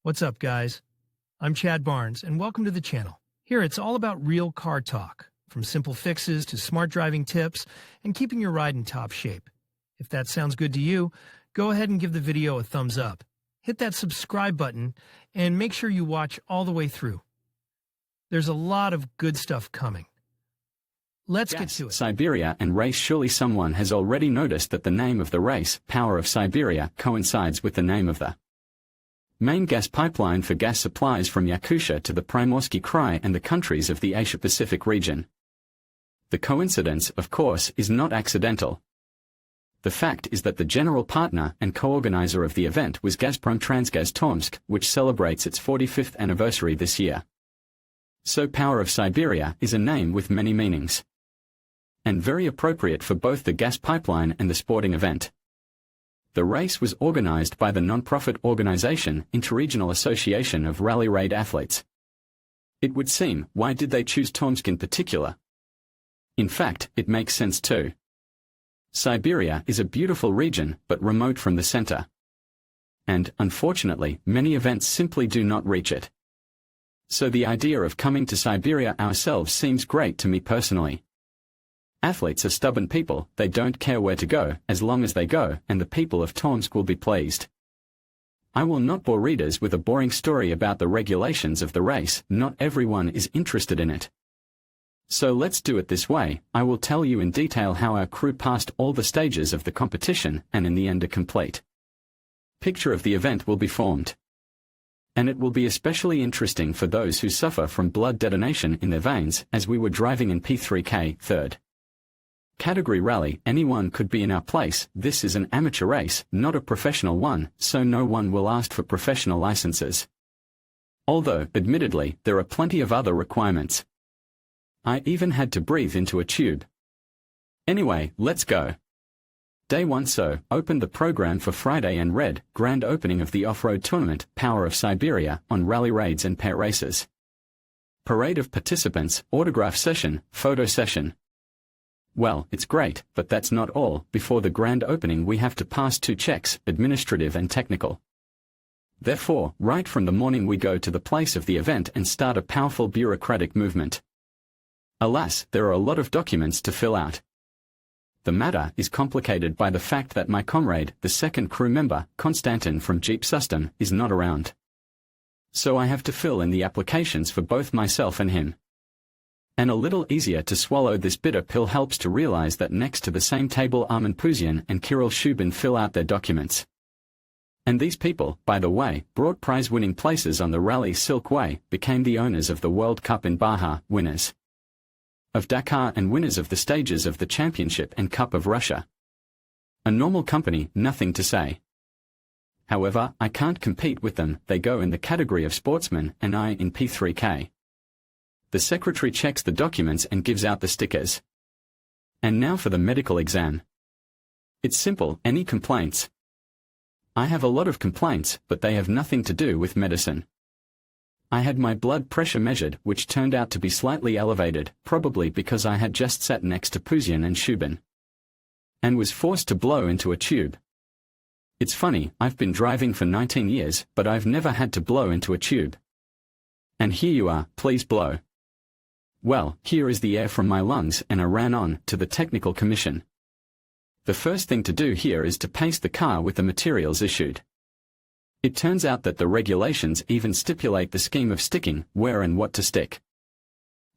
What's up, guys? I'm Chad Barnes, and welcome to the channel. Here, it's all about real car talk, from simple fixes to smart driving tips and keeping your ride in top shape. If that sounds good to you, go ahead and give the video a thumbs up. Hit that subscribe button, and make sure you watch all the way through. There's a lot of good stuff coming. Let's get to it. Siberia and race. Surely someone has already noticed that the name of the race, Power of Siberia, coincides with the name of the main gas pipeline for gas supplies from Yakutia to the Primorsky Krai and the countries of the Asia-Pacific region. The coincidence, of course, is not accidental. The fact is that the general partner and co-organizer of the event was Gazprom Transgaz Tomsk, which celebrates its 45th anniversary this year. So Power of Siberia is a name with many meanings, and very appropriate for both the gas pipeline and the sporting event. The race was organized by the non-profit organization Interregional Association of Rally Raid Athletes. It would seem, why did they choose Tomsk in particular? In fact, it makes sense too. Siberia is a beautiful region, but remote from the center. And, unfortunately, many events simply do not reach it. So the idea of coming to Siberia ourselves seems great to me personally. Athletes are stubborn people, they don't care where to go, as long as they go, and the people of Tomsk will be pleased. I will not bore readers with a boring story about the regulations of the race, not everyone is interested in it. So let's do it this way. I will tell you in detail how our crew passed all the stages of the competition, and in the end a complete picture of the event will be formed. And it will be especially interesting for those who suffer from blood detonation in their veins, as we were driving in P3K, third category rally. Anyone could be in our place. This is an amateur race, not a professional one, so no one will ask for professional licenses. Although, admittedly, there are plenty of other requirements. I even had to breathe into a tube. Anyway, let's go. Day 1. So, opened the program for Friday and Red, grand opening of the off-road tournament, Power of Siberia, on rally raids and pet races. Parade of participants, autograph session, photo session. Well, it's great, but that's not all. Before the grand opening we have to pass 2 checks, administrative and technical. Therefore, right from the morning we go to the place of the event and start a powerful bureaucratic movement. Alas, there are a lot of documents to fill out. The matter is complicated by the fact that my comrade, the second crew member, Konstantin from Jeep System, is not around. So I have to fill in the applications for both myself and him. And a little easier to swallow this bitter pill helps to realize that next to the same table Armin Puzian and Kirill Shubin fill out their documents. And these people, by the way, brought prize-winning places on the Rally Silk Way, became the owners of the World Cup in Baja, winners of Dakar and winners of the stages of the Championship and Cup of Russia. A normal company, nothing to say. However, I can't compete with them, they go in the category of sportsmen and I in P3K. The secretary checks the documents and gives out the stickers. And now for the medical exam. It's simple. Any complaints? I have a lot of complaints, but they have nothing to do with medicine. I had my blood pressure measured, which turned out to be slightly elevated, probably because I had just sat next to Puzian and Shubin, and was forced to blow into a tube. It's funny, I've been driving for 19 years, but I've never had to blow into a tube. And here you are, please blow. Well, here is the air from my lungs, and I ran on to the technical commission. The first thing to do here is to paste the car with the materials issued. It turns out that the regulations even stipulate the scheme of sticking, where and what to stick.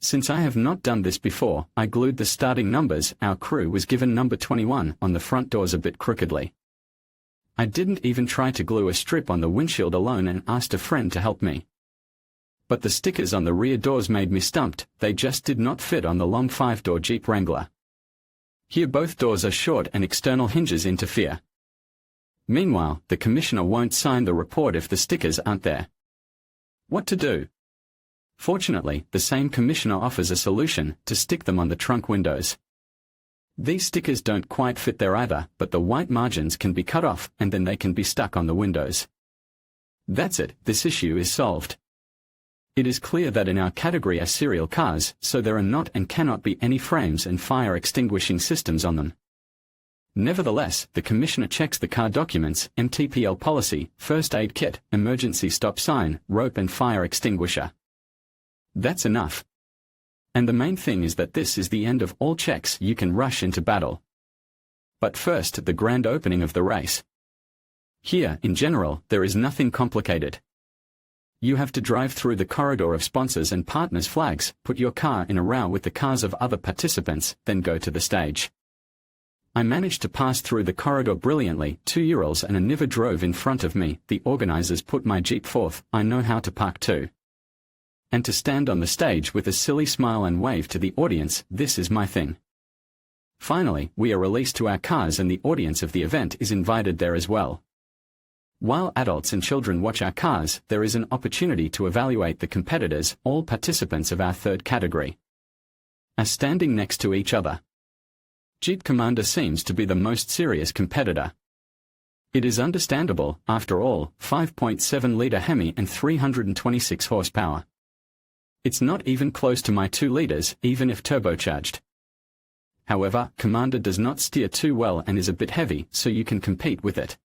Since I have not done this before, I glued the starting numbers. Our crew was given number 21 on the front doors a bit crookedly. I didn't even try to glue a strip on the windshield alone and asked a friend to help me. But the stickers on the rear doors made me stumped, they just did not fit on the long 5-door Jeep Wrangler. Here both doors are short and external hinges interfere. Meanwhile, the commissioner won't sign the report if the stickers aren't there. What to do? Fortunately, the same commissioner offers a solution, to stick them on the trunk windows. These stickers don't quite fit there either, but the white margins can be cut off, and then they can be stuck on the windows. That's it, this issue is solved. It is clear that in our category are serial cars, so there are not and cannot be any frames and fire extinguishing systems on them. Nevertheless, the commissioner checks the car documents, MTPL policy, first aid kit, emergency stop sign, rope and fire extinguisher. That's enough. And the main thing is that this is the end of all checks. You can rush into battle. But first, the grand opening of the race. Here, in general, there is nothing complicated. You have to drive through the corridor of sponsors and partners' flags, put your car in a row with the cars of other participants, then go to the stage. I managed to pass through the corridor brilliantly. 2 Urals and a Niva drove in front of me. The organizers put my Jeep forth. I know how to park too. And to stand on the stage with a silly smile and wave to the audience, this is my thing. Finally, we are released to our cars and the audience of the event is invited there as well. While adults and children watch our cars, there is an opportunity to evaluate the competitors. All participants of our third category are standing next to each other. Jeep Commander seems to be the most serious competitor. It is understandable, after all, 5.7-liter Hemi and 326 horsepower. It's not even close to my 2 liters, even if turbocharged. However, Commander does not steer too well and is a bit heavy, so you can compete with it.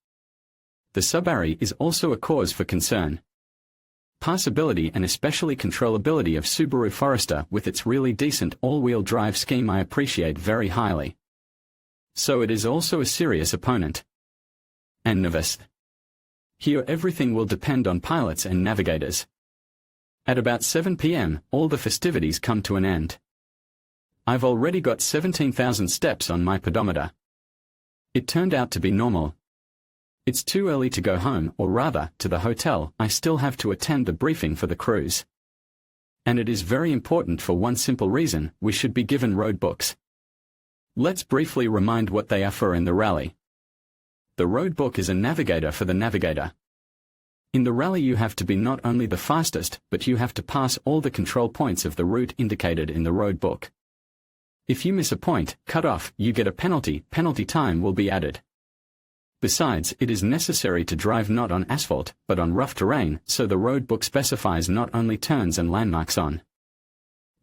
The Subaru is also a cause for concern. Passability and especially controllability of Subaru Forester with its really decent all-wheel drive scheme I appreciate very highly. So it is also a serious opponent. And nervous. Here everything will depend on pilots and navigators. At about 7 p.m., all the festivities come to an end. I've already got 17,000 steps on my pedometer. It turned out to be normal. It's too early to go home, or rather, to the hotel. I still have to attend the briefing for the cruise. And it is very important for one simple reason: we should be given road books. Let's briefly remind what they are for in the rally. The road book is a navigator for the navigator. In the rally you have to be not only the fastest, but you have to pass all the control points of the route indicated in the road book. If you miss a point, cut off, you get a penalty. Penalty time will be added. Besides, it is necessary to drive not on asphalt, but on rough terrain, so the road book specifies not only turns and landmarks on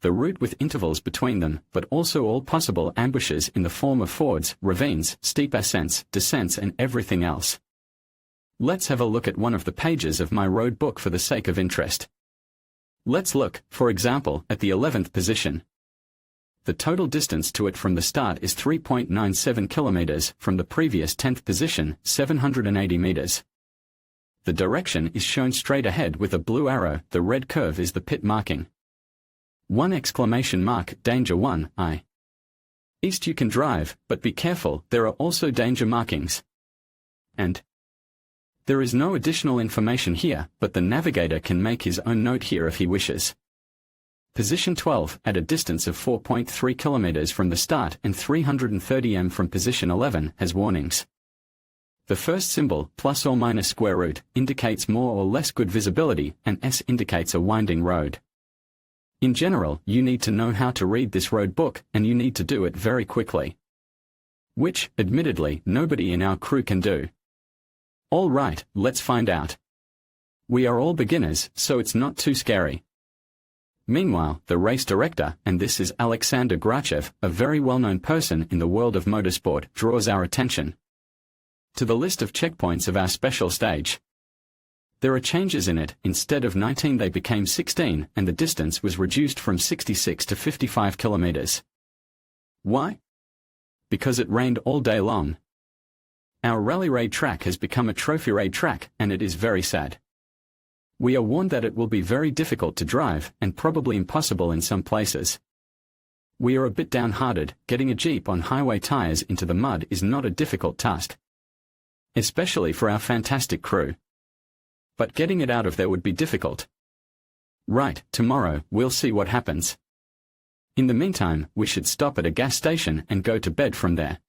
the route with intervals between them, but also all possible ambushes in the form of fords, ravines, steep ascents, descents and everything else. Let's have a look at one of the pages of my road book for the sake of interest. Let's look, for example, at the 11th position. The total distance to it from the start is 3.97 kilometers, from the previous 10th position, 780 meters. The direction is shown straight ahead with a blue arrow. The red curve is the pit marking. 1 exclamation mark, danger 1, I. East you can drive, but be careful, there are also danger markings. And there is no additional information here, but the navigator can make his own note here if he wishes. Position 12, at a distance of 4.3 kilometers from the start and 330 m from position 11, has warnings. The first symbol, plus or minus square root, indicates more or less good visibility, and S indicates a winding road. In general, you need to know how to read this road book, and you need to do it very quickly. Which, admittedly, nobody in our crew can do. All right, let's find out. We are all beginners, so it's not too scary. Meanwhile, the race director, and this is Alexander Grachev, a very well-known person in the world of motorsport, draws our attention to the list of checkpoints of our special stage. There are changes in it. Instead of 19 they became 16, and the distance was reduced from 66 to 55 kilometers. Why? Because it rained all day long. Our rally raid track has become a trophy raid track, and it is very sad. We are warned that it will be very difficult to drive, and probably impossible in some places. We are a bit downhearted. Getting a Jeep on highway tires into the mud is not a difficult task, especially for our fantastic crew. But getting it out of there would be difficult. Right, tomorrow, we'll see what happens. In the meantime, we should stop at a gas station and go to bed from there.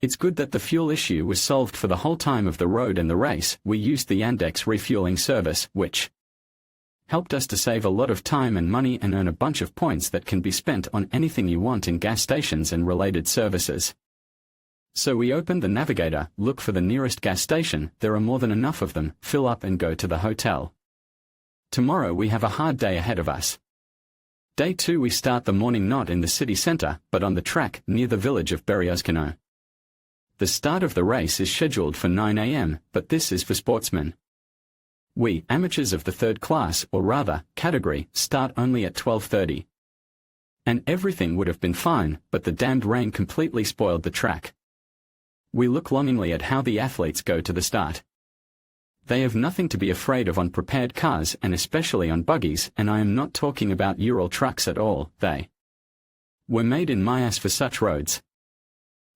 It's good that the fuel issue was solved for the whole time of the road and the race. We used the Yandex refueling service, which helped us to save a lot of time and money and earn a bunch of points that can be spent on anything you want in gas stations and related services. So we open the navigator, look for the nearest gas station. There are more than enough of them, fill up and go to the hotel. Tomorrow we have a hard day ahead of us. Day 2 we start the morning not in the city center, but on the track near the village of Berezkino. The start of the race is scheduled for 9 a.m., but this is for sportsmen. We, amateurs of the third class, or rather, category, start only at 12:30. And everything would have been fine, but the damned rain completely spoiled the track. We look longingly at how the athletes go to the start. They have nothing to be afraid of on prepared cars and especially on buggies, and I am not talking about Ural trucks at all. They were made in my ass for such roads.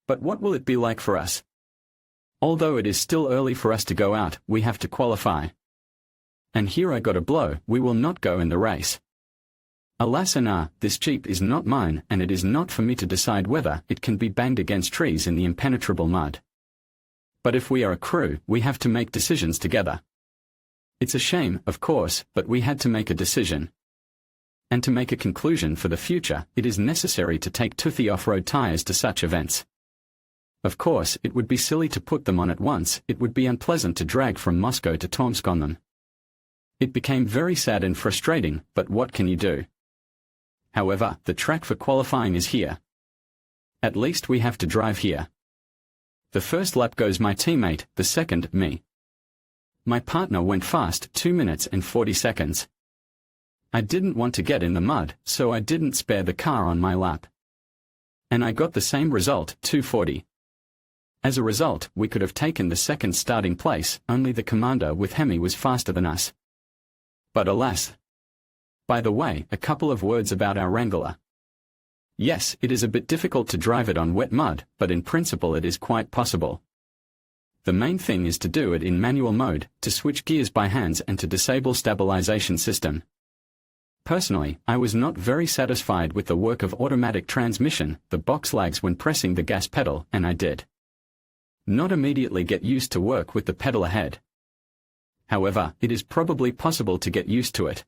But what will it be like for us? Although it is still early for us to go out, we have to qualify. And here I got a blow, we will not go in the race. Alas and ah, this Jeep is not mine, and it is not for me to decide whether it can be banged against trees in the impenetrable mud. But if we are a crew, we have to make decisions together. It's a shame, of course, but we had to make a decision. And to make a conclusion for the future, it is necessary to take toothy off-road tires to such events. Of course, it would be silly to put them on at once, it would be unpleasant to drag from Moscow to Tomsk on them. It became very sad and frustrating, but what can you do? However, the track for qualifying is here. At least we have to drive here. The first lap goes my teammate, the second, me. My partner went fast, 2 minutes and 40 seconds. I didn't want to get in the mud, so I didn't spare the car on my lap. And I got the same result, 2:40. As a result, we could have taken the second starting place, only the commander with Hemi was faster than us. But alas. By the way, a couple of words about our Wrangler. Yes, it is a bit difficult to drive it on wet mud, but in principle it is quite possible. The main thing is to do it in manual mode, to switch gears by hands and to disable stabilization system. Personally, I was not very satisfied with the work of automatic transmission, the box lags when pressing the gas pedal, and I did not immediately get used to work with the pedal ahead. However, it is probably possible to get used to it.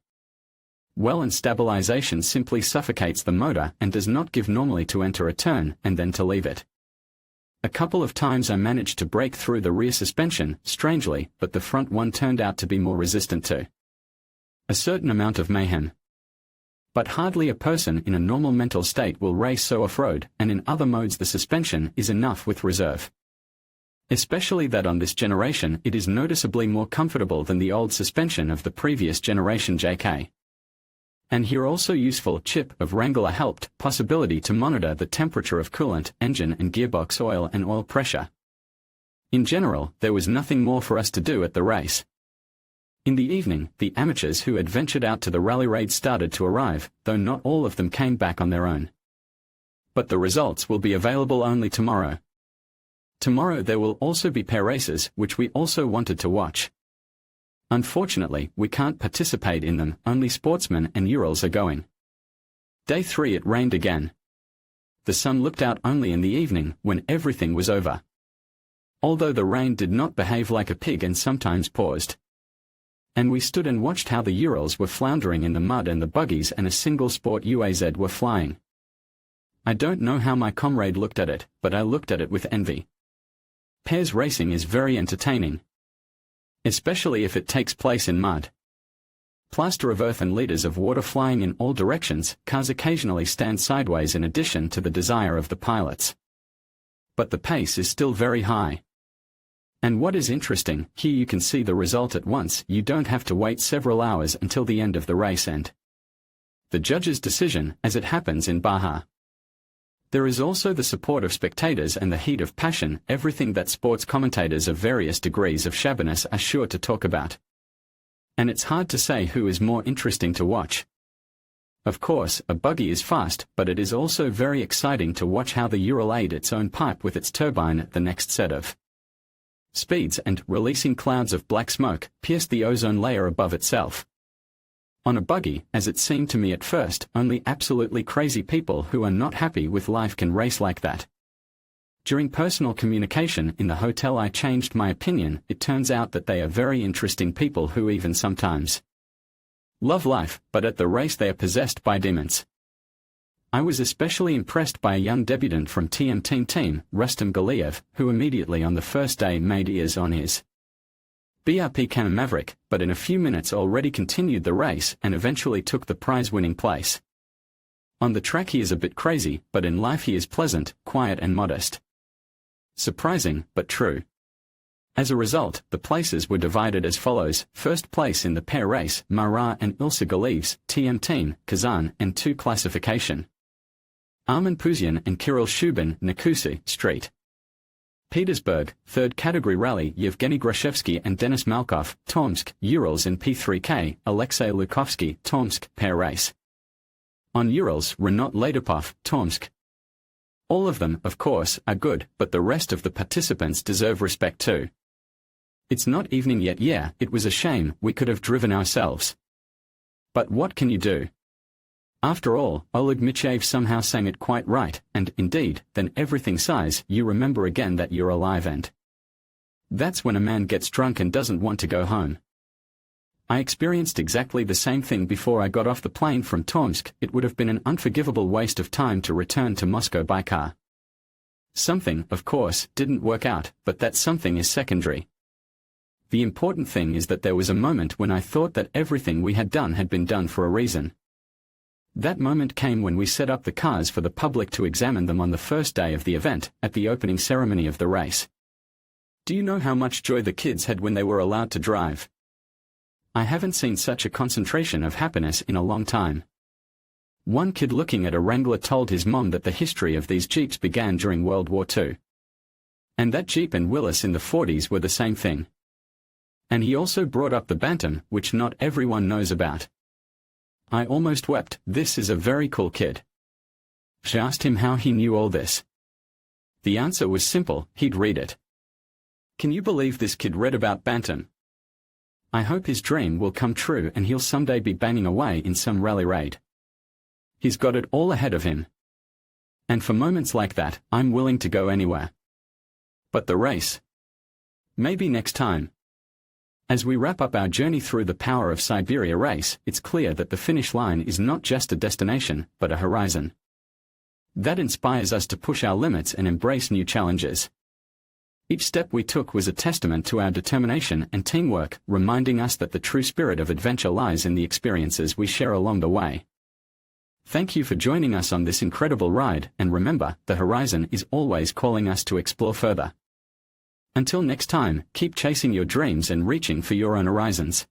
Well, and stabilization simply suffocates the motor and does not give normally to enter a turn and then to leave it. A couple of times I managed to break through the rear suspension, strangely, but the front one turned out to be more resistant to a certain amount of mayhem. But hardly a person in a normal mental state will race so off-road, and in other modes the suspension is enough with reserve. Especially that on this generation it is noticeably more comfortable than the old suspension of the previous generation JK. And here also useful chip of Wrangler helped, possibility to monitor the temperature of coolant, engine and gearbox oil and oil pressure. In general, there was nothing more for us to do at the race. In the evening, the amateurs who had ventured out to the rally raid started to arrive, though not all of them came back on their own. But the results will be available only tomorrow. Tomorrow there will also be pair races, which we also wanted to watch. Unfortunately, we can't participate in them, only sportsmen and Urals are going. Day 3 it rained again. The sun looked out only in the evening, when everything was over. Although the rain did not behave like a pig and sometimes paused. And we stood and watched how the Urals were floundering in the mud and the buggies and a single sport UAZ were flying. I don't know how my comrade looked at it, but I looked at it with envy. Pairs racing is very entertaining. Especially if it takes place in mud. Plaster of earth and liters of water flying in all directions, cars occasionally stand sideways in addition to the desire of the pilots. But the pace is still very high. And what is interesting, here you can see the result at once, you don't have to wait several hours until the end of the race and the judge's decision, as it happens in Baja. There is also the support of spectators and the heat of passion, everything that sports commentators of various degrees of shabbiness are sure to talk about. And it's hard to say who is more interesting to watch. Of course, a buggy is fast, but it is also very exciting to watch how the Ural ate its own pipe with its turbine at the next set of speeds and, releasing clouds of black smoke, pierced the ozone layer above itself. On a buggy, as it seemed to me at first, only absolutely crazy people who are not happy with life can race like that. During personal communication in the hotel I changed my opinion, it turns out that they are very interesting people who even sometimes love life, but at the race they are possessed by demons. I was especially impressed by a young debutant from TM Team, Rustam Galiev, who immediately on the first day made ears on his BRP Cannon Maverick, but in a few minutes already continued the race and eventually took the prize-winning place. On the track he is a bit crazy, but in life he is pleasant, quiet and modest. Surprising, but true. As a result, the places were divided as follows: first place in the pair race, Marat and Ilsa Galiev's TM team, Kazan, and 2 classification. Armen Puzian and Kirill Shubin, Nikusi, Street. Petersburg, 3rd category rally, Yevgeny Grashevsky and Denis Malkov, Tomsk, Urals in P3K, Alexei Lukovsky, Tomsk, pair race. On Urals, Renat Ladupov, Tomsk. All of them, of course, are good, but the rest of the participants deserve respect too. It's not evening yet. Yeah, it was a shame, we could have driven ourselves. But what can you do? After all, Oleg Michaev somehow sang it quite right, and, indeed, then everything sighs, you remember again that you're alive, and that's when a man gets drunk and doesn't want to go home. I experienced exactly the same thing before I got off the plane from Tomsk. It would have been an unforgivable waste of time to return to Moscow by car. Something, of course, didn't work out, but that something is secondary. The important thing is that there was a moment when I thought that everything we had done had been done for a reason. That moment came when we set up the cars for the public to examine them on the first day of the event, at the opening ceremony of the race. Do you know how much joy the kids had when they were allowed to drive? I haven't seen such a concentration of happiness in a long time. One kid looking at a Wrangler told his mom that the history of these Jeeps began during World War II. And that Jeep and Willis in the 40s were the same thing. And he also brought up the Bantam, which not everyone knows about. I almost wept. This is a very cool kid. She asked him how he knew all this. The answer was simple, he'd read it. Can you believe this kid read about Bantam? I hope his dream will come true and he'll someday be banging away in some rally raid. He's got it all ahead of him. And for moments like that, I'm willing to go anywhere. But the race? Maybe next time. As we wrap up our journey through the Power of Siberia race, it's clear that the finish line is not just a destination, but a horizon. That inspires us to push our limits and embrace new challenges. Each step we took was a testament to our determination and teamwork, reminding us that the true spirit of adventure lies in the experiences we share along the way. Thank you for joining us on this incredible ride, and remember, the horizon is always calling us to explore further. Until next time, keep chasing your dreams and reaching for your own horizons.